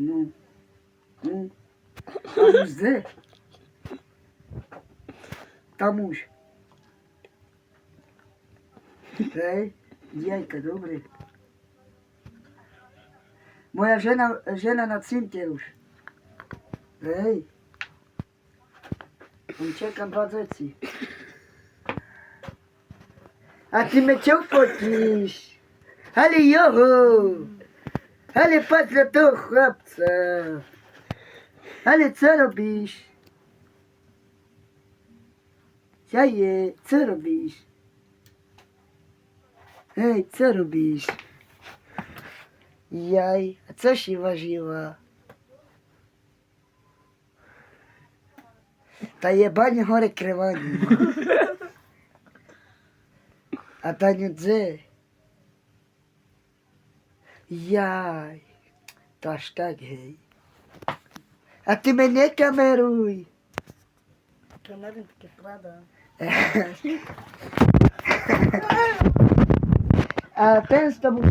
Ну. Ну. Тамусь де? Тамусь. Ej, jajka, dobre. Moja žena na cimtier už. Hej. On čeka 2 deci. A ty me čo fotíš? Hele, joho. Hele, patrz na toho chlapca. Hele, co robíš? Čo je? Co robíš? Hej, co robíš? Jaj, a co si ważyła? Ta jebanie chore krewani. A ta nie dze. Jaj, to aż tak, hej. A ty mnie nie kameruj. Kamery takie wkłada. A ten z tobą